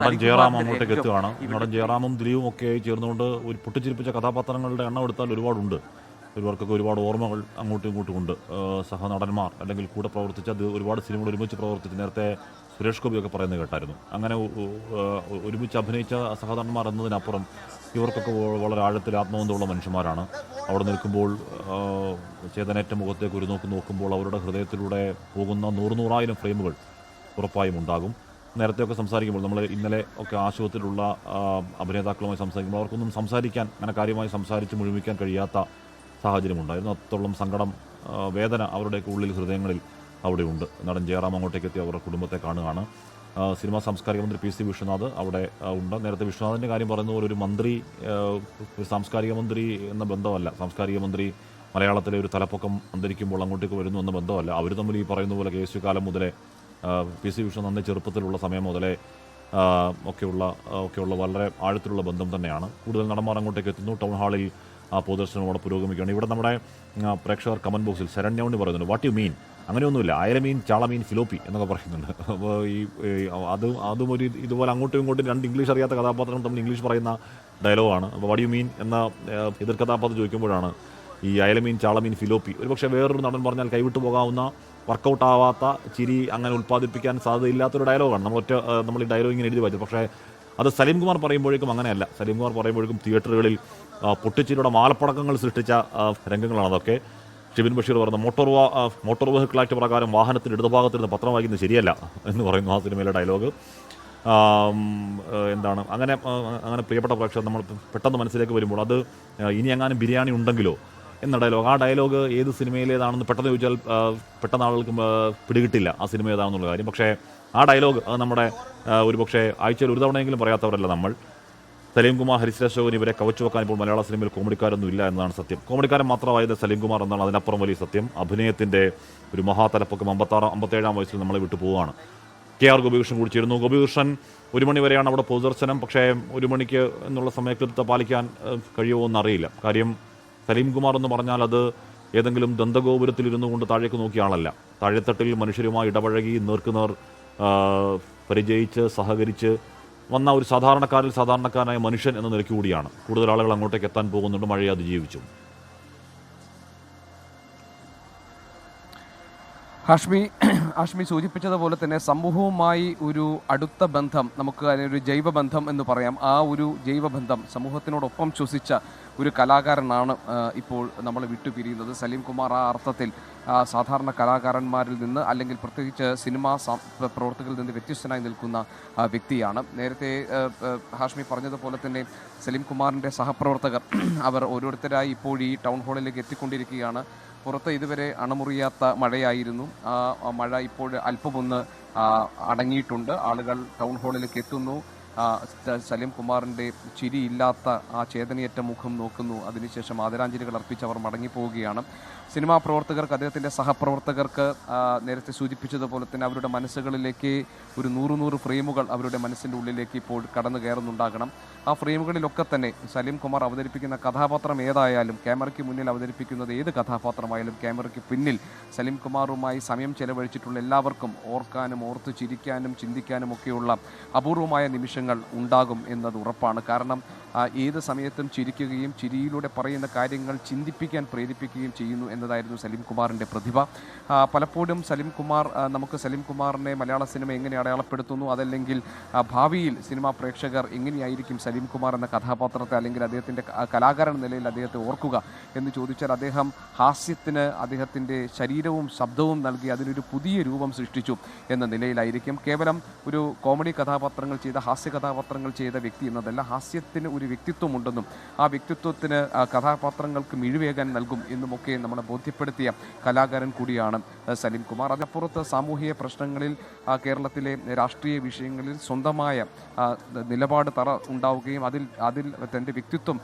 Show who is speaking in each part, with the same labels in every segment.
Speaker 1: നടൻ ജയറാം അങ്ങോട്ടേക്ക് എത്തുകയാണ്. നടൻ ജയറാമും ദിലീപും ഒക്കെയായി ചേർന്നുകൊണ്ട് ഒരു പൊട്ടിച്ചിരിപ്പിച്ച കഥാപാത്രങ്ങളുടെ എണ്ണം എടുത്താൽ ഒരുപാടുണ്ട്. ഇവർക്കൊക്കെ ഒരുപാട് ഓർമ്മകൾ അങ്ങോട്ടും ഇങ്ങോട്ടും ഉണ്ട്. സഹനടന്മാർ അല്ലെങ്കിൽ കൂടെ പ്രവർത്തിച്ച ഒരുപാട് സിനിമകൾ ഒരുമിച്ച് പ്രവർത്തിച്ച് നേരത്തെ സുരേഷ് ഗോപിയൊക്കെ പറയുന്നത് കേട്ടായിരുന്നു. അങ്ങനെ ഒരുമിച്ച് അഭിനയിച്ച സഹനടന്മാർ എന്നതിനപ്പുറം ഇവർക്കൊക്കെ വളരെ ആഴത്തിൽ ആത്മബന്ധമുള്ള മനുഷ്യന്മാരാണ്. അവിടെ നിൽക്കുമ്പോൾ ചേതനേറ്റ മുഖത്തേക്ക് ഒരു നോക്കുമ്പോൾ അവരുടെ ഹൃദയത്തിലൂടെ പോകുന്ന നൂറായിരം ഫ്രെയിമുകൾ ഉറപ്പായും ഉണ്ടാകും. നേരത്തെയൊക്കെ സംസാരിക്കുമ്പോൾ നമ്മൾ ഇന്നലെ ഒക്കെ ആശുപത്രിയിലുള്ള അഭിനേതാക്കളുമായി സംസാരിക്കുമ്പോൾ അവർക്കൊന്നും സംസാരിക്കാൻ അങ്ങനെ കാര്യമായി സംസാരിച്ച് മുഴുമിക്കാൻ കഴിയാത്ത സാഹചര്യമുണ്ടായിരുന്നു. അത്തോളം സങ്കടം, വേദന അവരുടെയൊക്കെ ഉള്ളിൽ, ഹൃദയങ്ങളിൽ അവിടെയുണ്ട്. നടൻ ജയറാം അങ്ങോട്ടേക്ക് എത്തി അവരുടെ കുടുംബത്തെ കാണുകയാണ്. സിനിമാ സാംസ്കാരിക മന്ത്രി PC വിശ്വനാഥ് അവിടെ ഉണ്ട്. നേരത്തെ വിശ്വനാഥിൻ്റെ കാര്യം പറയുന്ന പോലെ ഒരു മന്ത്രി, ഒരു സാംസ്കാരിക മന്ത്രി എന്ന ബന്ധമല്ല. സാംസ്കാരിക മന്ത്രി മലയാളത്തിലെ ഒരു തലപ്പൊക്കം അന്തരിക്കുമ്പോൾ അങ്ങോട്ടേക്ക് വരുന്നു എന്ന ബന്ധമല്ല. അവർ തമ്മിൽ ഈ പറയുന്ന പോലെ KSU കാലം മുതലേ PC വിശ്വനാഥിൻ്റെ ചെറുപ്പത്തിലുള്ള സമയം മുതലേ ഒക്കെയുള്ള വളരെ ആഴത്തിലുള്ള ബന്ധം തന്നെയാണ്. കൂടുതൽ നടന്മാർ അങ്ങോട്ടേക്ക് എത്തുന്നു. ടൗൺ ഹാളിൽ പൊതുദർശനം അവിടെ പുരോഗമിക്കുകയാണ്. ഇവിടെ നമ്മുടെ പ്രേക്ഷകർ കമൻറ്റ് ബോക്സിൽ ശരണ്യൗണ്ണി പറയുന്നുണ്ട്, വാട്ട് യു മീൻ, അങ്ങനെയൊന്നുമില്ല, അയലമീൻ ചാളമീൻ ഫിലോപ്പി എന്നൊക്കെ പറയുന്നുണ്ട്. അപ്പോൾ അതും ഒരു ഇതുപോലെ അങ്ങോട്ടും ഇങ്ങോട്ടും രണ്ട് ഇംഗ്ലീഷ് അറിയാത്ത കഥാപാത്രങ്ങൾ തമ്മിൽ ഇംഗ്ലീഷ് പറയുന്ന ഡയലോഗാണ്. അപ്പോൾ വാട്ട് യു മീൻ എന്ന എതിർ കഥാപാത്രം ചോദിക്കുമ്പോഴാണ് ഈ അയലമീൻ ചാളമീൻ ഫിലോപ്പി. ഒരുപക്ഷെ വേറൊരു നടൻ പറഞ്ഞാൽ കൈവിട്ടു പോകാവുന്ന, വർക്കൗട്ട് ആവാത്ത ചിരി അങ്ങനെ ഉൽപ്പാദിപ്പിക്കാൻ സാധ്യതയില്ലാത്തൊരു ഡയലോഗാണ്. നമ്മൾ ഈ ഡയലോഗ് ഇങ്ങനെ എഴുതി വായിച്ചു. പക്ഷേ അത് സലീം കുമാർ പറയുമ്പോഴേക്കും അങ്ങനെയല്ല. സലീം കുമാർ പറയുമ്പോഴേക്കും തിയേറ്ററുകളിൽ പൊട്ടിച്ചിരിയുടെ മാലപ്പടക്കങ്ങൾ സൃഷ്ടിച്ച രംഗങ്ങളാണ് അതൊക്കെ. ഷിബിൻ ബഷീർ പറയുന്ന മോട്ടോർ വെഹിക്കിൾ ആക്ട് പ്രകാരം വാഹനത്തിൻ്റെ ഇടതുഭാഗത്തിരുന്ന് പത്രം വായിക്കുന്നത് ശരിയല്ല എന്ന് പറയുന്നു ആ സിനിമയിലെ ഡയലോഗ്. എന്താണ് അങ്ങനെ പ്രിയപ്പെട്ട പ്രേക്ഷകർ നമ്മൾ പെട്ടെന്ന് മനസ്സിലേക്ക് വരുമ്പോൾ അത് ഇനി എങ്ങാനും ബിരിയാണി ഉണ്ടെങ്കിലോ എന്ന ഡയലോഗ്, ആ ഡയലോഗ് ഏത് സിനിമയിലേതാണെന്ന് പെട്ടെന്ന് ചോദിച്ചാൽ പെട്ടെന്ന് ആളുകൾക്ക് പിടികിട്ടില്ല ആ സിനിമ ഏതാണെന്നുള്ള കാര്യം. പക്ഷേ ആ ഡയലോഗ് അത് നമ്മുടെ ഒരുപക്ഷെ ആഴ്ചയിൽ ഒരു തവണയെങ്കിലും പറയാത്തവരല്ല നമ്മൾ. സലീം കുമാർ, ഹരിശ്രീ അശോകൻ ഇവരെ കവച്ചു വെക്കാൻ ഇപ്പോൾ മലയാള സിനിമയിൽ കോമഡിക്കാരൊന്നും ഇല്ല എന്നതാണ് സത്യം. കോമഡിക്കാരൻ മാത്രമായത് സലീം കുമാർ എന്നാണ് അതിനപ്പുറം വലിയ സത്യം. അഭിനയത്തിൻ്റെ ഒരു മഹാതലപ്പൊക്കെ 57-ാം വയസ്സിൽ നമ്മളെ വിട്ടു പോവുകയാണ്. KR ഗോപികൃഷ്ണൻ കൂടി ചേരുന്നു. ഗോപികൃഷ്ണൻ, 1 മണി വരെയാണ് അവിടെ പൊതുദർശനം. പക്ഷേ 1 മണിക്ക് എന്നുള്ള സമയക്ലിപ്ത പാലിക്കാൻ കഴിയുമോ എന്നറിയില്ല. കാര്യം സലീം കുമാർ എന്ന് പറഞ്ഞാൽ അത് ഏതെങ്കിലും ദന്തഗോപുരത്തിൽ ഇരുന്നു കൊണ്ട് താഴേക്ക് നോക്കിയ ആളല്ല. താഴെത്തട്ടിൽ മനുഷ്യരുമായി ഇടപഴകി നേർക്കുനേർ പരിചയിച്ച് സഹകരിച്ച് വന്ന ഒരു സാധാരണക്കാരനായ മനുഷ്യൻ എന്ന നിലയ്ക്ക് കൂടിയാണ്. കൂടുതൽ ആളുകൾ അങ്ങോട്ടേക്ക് എത്താൻ പോകുന്നുണ്ട്. മഴയെ അതിജീവിച്ചു.
Speaker 2: ഹാഷ്മി സൂചിപ്പിച്ചതുപോലെ തന്നെ സമൂഹവുമായി ഒരു അടുത്ത ബന്ധം, നമുക്ക് അതിനൊരു ജൈവബന്ധം എന്ന് പറയാം. ആ ഒരു ജൈവബന്ധം സമൂഹത്തിനോടൊപ്പം ശ്വസിച്ച ഒരു കലാകാരനാണ് ഇപ്പോൾ നമ്മൾ വിട്ടുപിരിയുന്നത്. സലീം കുമാർ ആ അർത്ഥത്തിൽ സാധാരണ കലാകാരന്മാരിൽ നിന്ന്, അല്ലെങ്കിൽ പ്രത്യേകിച്ച് സിനിമാ പ്രവർത്തകരിൽ നിന്ന് വ്യത്യസ്തനായി നിൽക്കുന്ന വ്യക്തിയാണ്. നേരത്തെ ഹാഷ്മി പറഞ്ഞതുപോലെ തന്നെ സലീം കുമാറിൻ്റെ സഹപ്രവർത്തകർ അവർ ഓരോരുത്തരായി ഇപ്പോൾ ഈ ടൗൺ ഹാളിലേക്ക് എത്തിക്കൊണ്ടിരിക്കുകയാണ്. പുറത്ത് ഇതുവരെ അണമുറിയാത്ത മഴയായിരുന്നു. ആ മഴ ഇപ്പോൾ അല്പമൊന്ന് അടങ്ങിയിട്ടുണ്ട്. ആളുകൾ ടൗൺ ഹാളിലേക്ക് എത്തുന്നു. സലീം കുമാറിൻ്റെ ചിരിയില്ലാത്ത ആ ചേതനയേറ്റ മുഖം നോക്കുന്നു. അതിനുശേഷം ആദരാഞ്ജലികൾ അർപ്പിച്ച് അവർ മടങ്ങിപ്പോവുകയാണ്. സിനിമാ പ്രവർത്തകർക്ക്, അദ്ദേഹത്തിൻ്റെ സഹപ്രവർത്തകർക്ക് നേരത്തെ സൂചിപ്പിച്ചതുപോലെ തന്നെ അവരുടെ മനസ്സുകളിലേക്ക് ഒരു 100 ഫ്രെയിമുകൾ അവരുടെ മനസ്സിൻ്റെ ഉള്ളിലേക്ക് ഇപ്പോൾ കടന്നു കയറുന്നുണ്ടാകണം. ആ ഫ്രെയിമുകളിലൊക്കെ തന്നെ സലീം കുമാർ അവതരിപ്പിക്കുന്ന കഥാപാത്രം ഏതായാലും, ക്യാമറയ്ക്ക് മുന്നിൽ അവതരിപ്പിക്കുന്നത് ഏത് കഥാപാത്രമായാലും, ക്യാമറയ്ക്ക് പിന്നിൽ സലീം കുമാറുമായി സമയം ചെലവഴിച്ചിട്ടുള്ള എല്ലാവർക്കും ഓർക്കാനും ഓർത്ത് ചിരിക്കാനും ചിന്തിക്കാനും ഒക്കെയുള്ള അപൂർവമായ നിമിഷങ്ങൾ ഉണ്ടാകും എന്നത് ഉറപ്പാണ്. കാരണം ഏത് സമയത്തും ചിരിക്കുകയും ചിരിയിലൂടെ പറയുന്ന കാര്യങ്ങൾ ചിന്തിപ്പിക്കാൻ പ്രേരിപ്പിക്കുകയും ചെയ്യുന്നു എന്നതായിരുന്നു സലീം കുമാറിൻ്റെ പ്രതിഭ. പലപ്പോഴും നമുക്ക് സലീം കുമാറിനെ മലയാള സിനിമ എങ്ങനെ അടയാളപ്പെടുത്തുന്നു, അതല്ലെങ്കിൽ ഭാവിയിൽ സിനിമാ പ്രേക്ഷകർ എങ്ങനെയായിരിക്കും സലീം കുമാർ എന്ന കഥാപാത്രത്തെ, അല്ലെങ്കിൽ അദ്ദേഹത്തിൻ്റെ കലാകാരൻ നിലയിൽ അദ്ദേഹത്തെ ഓർക്കുക എന്ന് ചോദിച്ചാൽ, അദ്ദേഹം ഹാസ്യത്തിന് അദ്ദേഹത്തിൻ്റെ ശരീരവും ശബ്ദവും നൽകി അതിനൊരു പുതിയ രൂപം സൃഷ്ടിച്ചു എന്ന നിലയിലായിരിക്കും. കേവലം ഒരു കോമഡി കഥാപാത്രങ്ങൾ ചെയ്ത, ഹാസ്യ കഥാപാത്രങ്ങൾ ചെയ്ത വ്യക്തി എന്നതല്ല, ഹാസ്യത്തിന് ഒരു വ്യക്തിത്വമുണ്ടെന്നും ആ വ്യക്തിത്വത്തിന് കഥാപാത്രങ്ങൾക്ക് മിഴിവേകാൻ നൽകും എന്നുമൊക്കെ നമ്മളെ ബോധ്യപ്പെടുത്തിയ കലാകാരൻ കൂടിയാണ് സലീം കുമാർ. അതിനപ്പുറത്ത് സാമൂഹിക പ്രശ്നങ്ങളിൽ, കേരളത്തിലെ രാഷ്ട്രീയ വിഷയങ്ങളിൽ സ്വന്തമായ നിലപാട് ഉണ്ടാവുകയും അതിൽ തൻ്റെ വ്യക്തിത്വം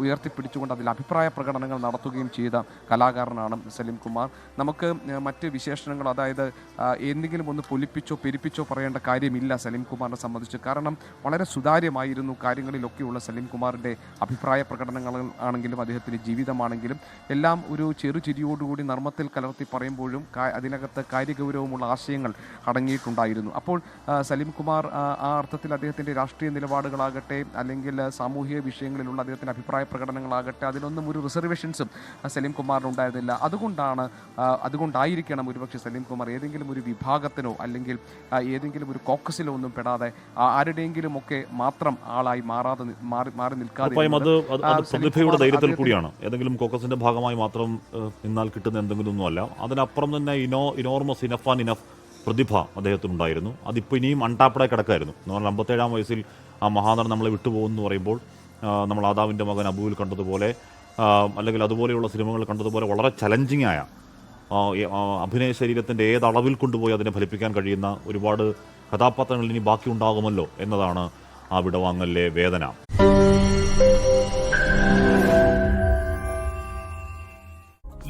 Speaker 2: ഉയർത്തിപ്പിടിച്ചുകൊണ്ട് അതിൽ അഭിപ്രായ പ്രകടനങ്ങൾ നടത്തുകയും ചെയ്ത കലാകാരനാണ് സലീം കുമാർ. നമുക്ക് മറ്റ് വിശേഷണങ്ങൾ, അതായത് എന്തെങ്കിലും ഒന്ന് പൊലിപ്പിച്ചോ പെരുപ്പിച്ചോ പറയേണ്ട കാര്യമില്ല സലീം കുമാറിനെ സംബന്ധിച്ച്. കാരണം വളരെ സുതാര്യമായിരുന്നു കാര്യങ്ങളിലൊക്കെയുള്ള സിനിമയിലുള്ള സലീം കുമാറിൻ്റെ അഭിപ്രായ പ്രകടനങ്ങൾ ആണെങ്കിലും അദ്ദേഹത്തിൻ്റെ ജീവിതമാണെങ്കിലും എല്ലാം ഒരു ചെറുചിരിയോടുകൂടി നർമ്മത്തിൽ കലർത്തി പറയുമ്പോഴും അതിനകത്ത് കാര്യഗൗരവമുള്ള ആശയങ്ങൾ അടങ്ങിയിട്ടുണ്ടായിരുന്നു. അപ്പോൾ സലീം കുമാർ ആ അർത്ഥത്തിൽ അദ്ദേഹത്തിൻ്റെ രാഷ്ട്രീയ നിലപാടുകളാകട്ടെ അല്ലെങ്കിൽ സാമൂഹിക വിഷയങ്ങളിലുള്ള അദ്ദേഹത്തിൻ്റെ അഭിപ്രായ പ്രകടനങ്ങളാകട്ടെ അതിനൊന്നും ഒരു റിസർവേഷൻസും സലീം കുമാറിനുണ്ടായിരുന്നില്ല. അതുകൊണ്ടായിരിക്കണം ഒരുപക്ഷെ സലീം കുമാർ ഏതെങ്കിലും ഒരു വിഭാഗത്തിനോ അല്ലെങ്കിൽ ഏതെങ്കിലും ഒരു കോക്കസിലോ ഒന്നും പെടാതെ ആരുടെയെങ്കിലും ഒക്കെ മാത്രം ആളായി മാറി നിൽക്കാതെ
Speaker 1: പ്രതിഭയുടെ ധൈര്യത്തിൽ കൂടിയാണ്. ഏതെങ്കിലും കോക്കസിന്റെ ഭാഗമായി മാത്രം നിന്നാൽ കിട്ടുന്ന എന്തെങ്കിലും ഒന്നുമല്ല. അതിനപ്പുറം തന്നെ ഇനോർമസ് ഇനഫ് ആൻഡ് ഇനഫ് പ്രതിഭ അദ്ദേഹത്തിനുണ്ടായിരുന്നു. അതിപ്പോൾ ഇനിയും അൺടാപ്പഡായി കിടക്കായിരുന്നു. എന്ന് പറഞ്ഞാൽ 57-ാം വയസ്സിൽ ആ മഹാനടൻ നമ്മളെ വിട്ടുപോകുമെന്ന് പറയുമ്പോൾ നമ്മൾ ആദാവിൻ്റെ മകൻ അബുവിൽ കണ്ടതുപോലെ അല്ലെങ്കിൽ അതുപോലെയുള്ള സിനിമകൾ കണ്ടതുപോലെ വളരെ ചലഞ്ചിങ് ആയ അഭിനയ ശരീരത്തിൻ്റെ ഏതളവിൽ കൊണ്ടുപോയി അതിനെ ഫലിപ്പിക്കാൻ കഴിയുന്ന ഒരുപാട് കഥാപാത്രങ്ങൾ ഇനി ബാക്കി ഉണ്ടാകുമല്ലോ എന്നതാണ് ആ വിടവാങ്ങലിലെ വേദന.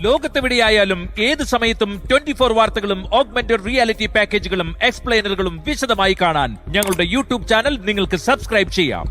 Speaker 3: ലോകത്തെവിടെയായാലും ഏത് സമയത്തും 24 വാർത്തകളും ഓഗ്മെന്റഡ് റിയാലിറ്റി പാക്കേജുകളും എക്സ്പ്ലെയിനറുകളും വിശദമായി കാണാൻ ഞങ്ങളുടെ യൂട്യൂബ് ചാനൽ നിങ്ങൾക്ക് സബ്സ്ക്രൈബ് ചെയ്യാം.